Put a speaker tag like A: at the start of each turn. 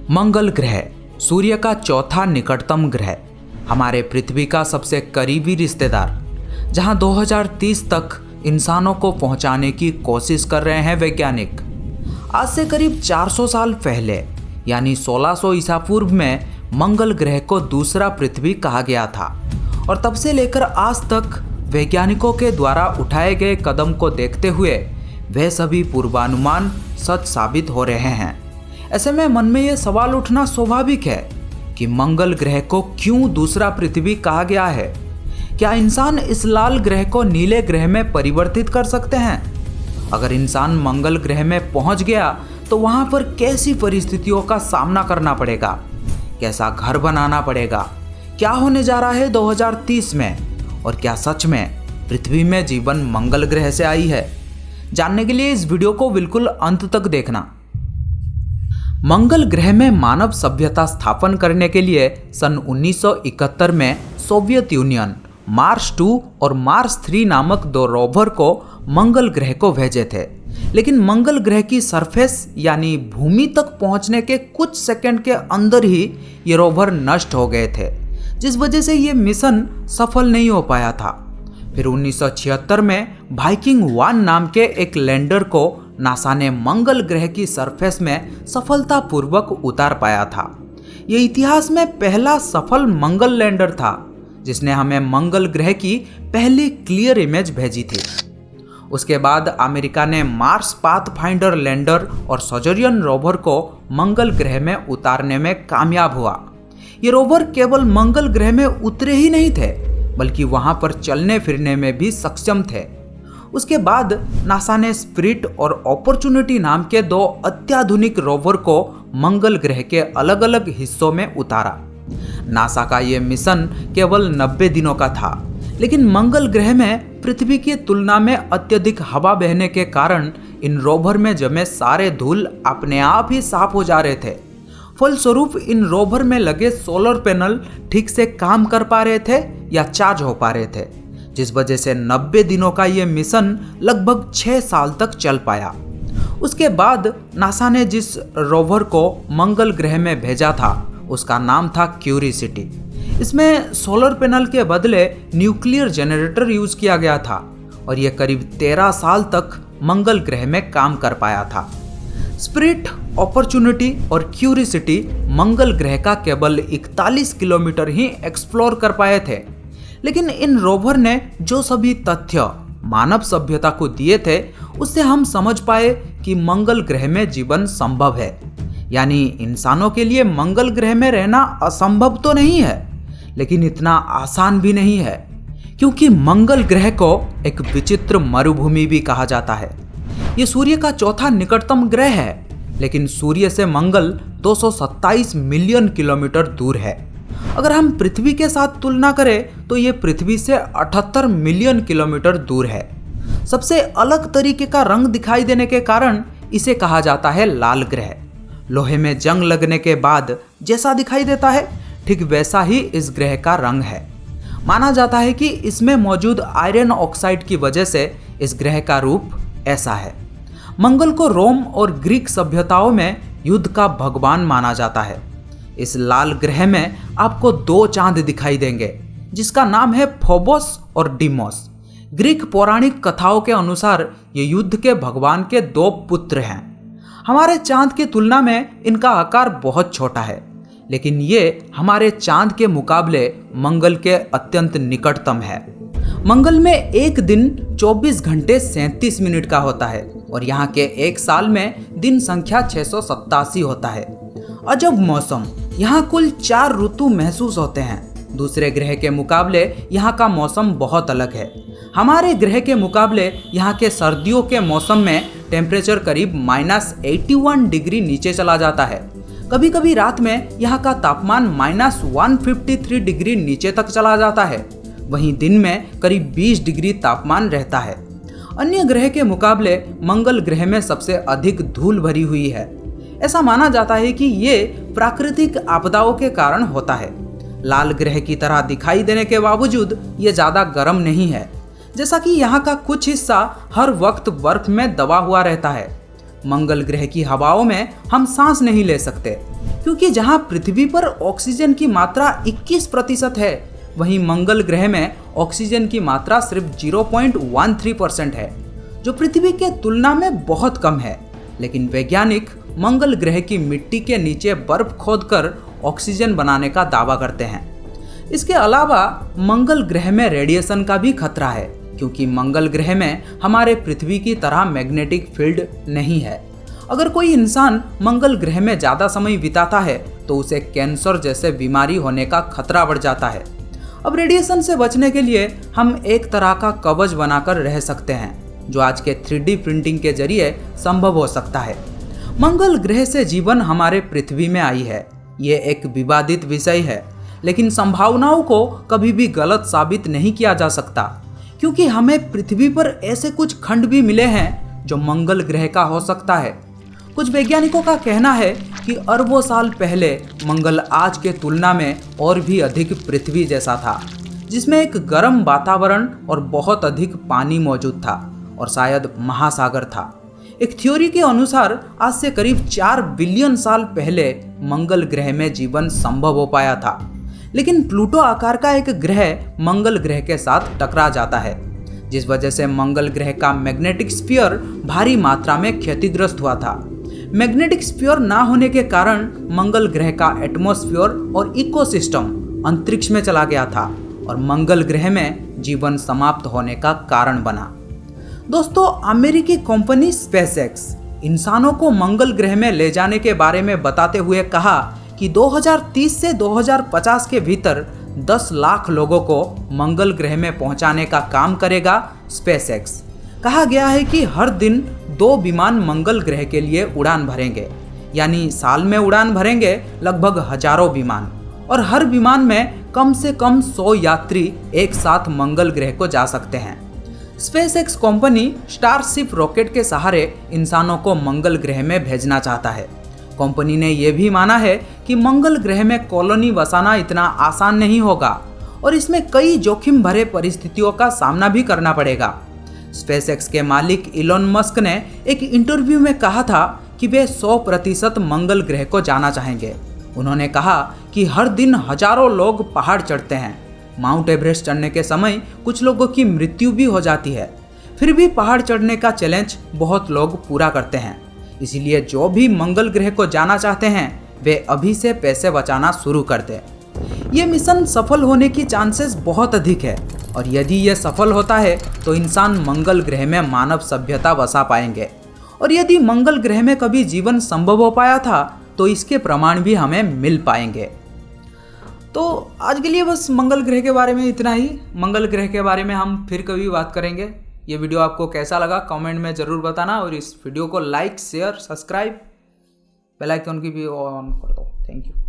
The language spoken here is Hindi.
A: मंगल ग्रह सूर्य का चौथा निकटतम ग्रह, हमारे पृथ्वी का सबसे करीबी रिश्तेदार, जहां 2030 तक इंसानों को पहुंचाने की कोशिश कर रहे हैं वैज्ञानिक। आज से करीब 400 साल पहले यानी 1600 ईसा पूर्व में मंगल ग्रह को दूसरा पृथ्वी कहा गया था और तब से लेकर आज तक वैज्ञानिकों के द्वारा उठाए गए कदम को देखते हुए वह सभी पूर्वानुमान सच साबित हो रहे हैं। ऐसे में मन में ये सवाल उठना स्वाभाविक है कि मंगल ग्रह को क्यों दूसरा पृथ्वी कहा गया है। क्या इंसान इस लाल ग्रह को नीले ग्रह में परिवर्तित कर सकते हैं? अगर इंसान मंगल ग्रह में पहुंच गया तो वहां पर कैसी परिस्थितियों का सामना करना पड़ेगा, कैसा घर बनाना पड़ेगा, क्या होने जा रहा है 2030 में, और क्या सच में पृथ्वी में जीवन मंगल ग्रह से आई है? जानने के लिए इस वीडियो को बिल्कुल अंत तक देखना। मंगल ग्रह में मानव सभ्यता स्थापन करने के लिए सन 1971 में सोवियत यूनियन मार्स 2 और मार्स 3 नामक 2 रोवर को मंगल ग्रह को भेजे थे। लेकिन मंगल ग्रह की सरफेस यानी भूमि तक पहुंचने के कुछ सेकंड के अंदर ही ये रोवर नष्ट हो गए थे, जिस वजह से ये मिशन सफल नहीं हो पाया था। फिर 1976 में वाइकिंग 1 नाम के एक लैंडर को नासा ने मंगल ग्रह की सरफेस में सफलतापूर्वक उतार पाया था। ये इतिहास में पहला सफल मंगल लैंडर था जिसने हमें मंगल ग्रह की पहली क्लियर इमेज भेजी थी। उसके बाद अमेरिका ने मार्स पाथफाइंडर लैंडर और सोजरियन रोवर को मंगल ग्रह में उतारने में कामयाब हुआ। ये रोवर केवल मंगल ग्रह में उतरे ही नहीं थे बल्कि वहां पर चलने फिरने में भी सक्षम थे। उसके बाद नासा ने स्पिरिट और अपॉर्चुनिटी नाम के 2 अत्याधुनिक रोवर को मंगल ग्रह के अलग अलग हिस्सों में उतारा। नासा का यह मिशन केवल 90 दिनों का था, लेकिन मंगल ग्रह में पृथ्वी की तुलना में अत्यधिक हवा बहने के कारण इन रोवर में जमे सारे धूल अपने आप ही साफ हो जा रहे थे। फलस्वरूप इन रोवर में लगे सोलर पैनल ठीक से काम कर पा रहे थे या चार्ज हो पा रहे थे, जिस वजह से 90 दिनों का ये मिशन लगभग 6 साल तक चल पाया। उसके बाद नासा ने जिस रोवर को मंगल ग्रह में भेजा था उसका नाम था क्यूरियोसिटी। इसमें सोलर पैनल के बदले न्यूक्लियर जनरेटर यूज किया गया था और यह करीब 13 साल तक मंगल ग्रह में काम कर पाया था। स्पिरिट, अपॉर्चुनिटी और क्यूरियोसिटी मंगल ग्रह का केवल 41 किलोमीटर ही एक्सप्लोर कर पाए थे, लेकिन इन रोवर ने जो सभी तथ्य मानव सभ्यता को दिए थे उससे हम समझ पाए कि मंगल ग्रह में जीवन संभव है। यानी इंसानों के लिए मंगल ग्रह में रहना असंभव तो नहीं है, लेकिन इतना आसान भी नहीं है, क्योंकि मंगल ग्रह को एक विचित्र मरुभूमि भी कहा जाता है। ये सूर्य का चौथा निकटतम ग्रह है, लेकिन सूर्य से मंगल 227 मिलियन किलोमीटर दूर है। अगर हम पृथ्वी के साथ तुलना करें तो ये पृथ्वी से 78 मिलियन किलोमीटर दूर है। सबसे अलग तरीके का रंग दिखाई देने के कारण इसे कहा जाता है लाल ग्रह। लोहे में जंग लगने के बाद जैसा दिखाई देता है ठीक वैसा ही इस ग्रह का रंग है। माना जाता है कि इसमें मौजूद आयरन ऑक्साइड की वजह से इस ग्रह का रूप ऐसा है। मंगल को रोम और ग्रीक सभ्यताओं में युद्ध का भगवान माना जाता है। इस लाल ग्रह में आपको 2 चांद दिखाई देंगे जिसका नाम है फोबोस और डीमोस। ग्रीक पौराणिक कथाओं के अनुसार ये युद्ध के भगवान के 2 पुत्र हैं। हमारे चांद की तुलना में इनका आकार बहुत छोटा है, लेकिन ये हमारे चांद के मुकाबले मंगल के अत्यंत निकटतम है। मंगल में एक दिन 24 घंटे 37 मिनट का होता है और यहाँ के एक साल में दिन संख्या 687 होता है। अजब मौसम, यहाँ कुल 4 ऋतु महसूस होते हैं। दूसरे ग्रह के मुकाबले यहाँ का मौसम बहुत अलग है। हमारे ग्रह के मुकाबले यहाँ के सर्दियों के मौसम में टेम्परेचर करीब -81 डिग्री नीचे चला जाता है। कभी कभी रात में यहाँ का तापमान -153 डिग्री नीचे तक चला जाता है। वहीं दिन में करीब 20 डिग्री तापमान रहता है। अन्य ग्रह के मुकाबले मंगल ग्रह में सबसे अधिक धूल भरी हुई है। ऐसा माना जाता है कि ये प्राकृतिक आपदाओं के कारण होता है। लाल ग्रह की तरह दिखाई देने के बावजूद ये ज़्यादा गर्म नहीं है, जैसा कि यहाँ का कुछ हिस्सा हर वक्त बर्फ में दबा हुआ रहता है। मंगल ग्रह की हवाओं में हम सांस नहीं ले सकते, क्योंकि जहां पृथ्वी पर ऑक्सीजन की मात्रा 21% है, वहीं मंगल ग्रह में ऑक्सीजन की मात्रा सिर्फ 0.13% है, जो पृथ्वी के तुलना में बहुत कम है। लेकिन वैज्ञानिक मंगल ग्रह की मिट्टी के नीचे बर्फ खोदकर ऑक्सीजन बनाने का दावा करते हैं। इसके अलावा मंगल ग्रह में रेडिएशन का भी खतरा है, क्योंकि मंगल ग्रह में हमारे पृथ्वी की तरह मैग्नेटिक फील्ड नहीं है। अगर कोई इंसान मंगल ग्रह में ज़्यादा समय बिताता है तो उसे कैंसर जैसे बीमारी होने का खतरा बढ़ जाता है। अब रेडिएशन से बचने के लिए हम एक तरह का कवच बनाकर रह सकते हैं, जो आज के 3D प्रिंटिंग के जरिए संभव हो सकता है। मंगल ग्रह से जीवन हमारे पृथ्वी में आई है, ये एक विवादित विषय है, लेकिन संभावनाओं को कभी भी गलत साबित नहीं किया जा सकता, क्योंकि हमें पृथ्वी पर ऐसे कुछ खंड भी मिले हैं जो मंगल ग्रह का हो सकता है। कुछ वैज्ञानिकों का कहना है कि अरबों साल पहले मंगल आज के तुलना में और भी अधिक पृथ्वी जैसा था, जिसमें एक गर्म वातावरण और बहुत अधिक पानी मौजूद था और शायद महासागर था। एक थ्योरी के अनुसार आज से करीब 4 बिलियन साल पहले मंगल ग्रह में जीवन संभव हो पाया था, लेकिन प्लूटो आकार का एक ग्रह मंगल ग्रह के साथ टकरा जाता है, जिस वजह से मंगल ग्रह का मैग्नेटिक स्फीयर भारी मात्रा में क्षतिग्रस्त हुआ था। मैग्नेटिक स्फीयर ना होने के कारण मंगल ग्रह का एटमॉस्फेयर और इकोसिस्टम अंतरिक्ष में चला गया था और मंगल ग्रह में जीवन समाप्त होने का कारण बना। दोस्तों, अमेरिकी कंपनी स्पेसएक्स इंसानों को मंगल ग्रह में ले जाने के बारे में बताते हुए कहा कि 2030 से 2050 के भीतर 10 लाख लोगों को मंगल ग्रह में पहुंचाने का काम करेगा स्पेसएक्स। कहा गया है कि हर दिन 2 विमान मंगल ग्रह के लिए उड़ान भरेंगे, यानी साल में उड़ान भरेंगे लगभग हजारों विमान, और हर विमान में कम से कम 100 यात्री एक साथ मंगल ग्रह को जा सकते हैं। स्पेसएक्स कंपनी स्टारशिप रॉकेट के सहारे इंसानों को मंगल ग्रह में भेजना चाहता है। कंपनी ने यह भी माना है कि मंगल ग्रह में कॉलोनी बसाना इतना आसान नहीं होगा और इसमें कई जोखिम भरे परिस्थितियों का सामना भी करना पड़ेगा। स्पेसएक्स के मालिक इलोन मस्क ने एक इंटरव्यू में कहा था कि वे 100% मंगल ग्रह को जाना चाहेंगे। उन्होंने कहा कि हर दिन हजारों लोग पहाड़ चढ़ते हैं। माउंट एवरेस्ट चढ़ने के समय कुछ लोगों की मृत्यु भी हो जाती है, फिर भी पहाड़ चढ़ने का चैलेंज बहुत लोग पूरा करते हैं। इसीलिए जो भी मंगल ग्रह को जाना चाहते हैं वे अभी से पैसे बचाना शुरू कर दें। ये मिशन सफल होने की चांसेस बहुत अधिक है, और यदि ये सफल होता है तो इंसान मंगल ग्रह में मानव सभ्यता बसा पाएंगे। और यदि मंगल ग्रह में कभी जीवन संभव हो पाया था तो इसके प्रमाण भी हमें मिल पाएंगे। तो आज के लिए बस मंगल ग्रह के बारे में इतना ही। मंगल ग्रह के बारे में हम फिर कभी बात करेंगे। ये वीडियो आपको कैसा लगा कमेंट में ज़रूर बताना, और इस वीडियो को like, share, subscribe, bell icon की भी ऑन कर दो। Thank you.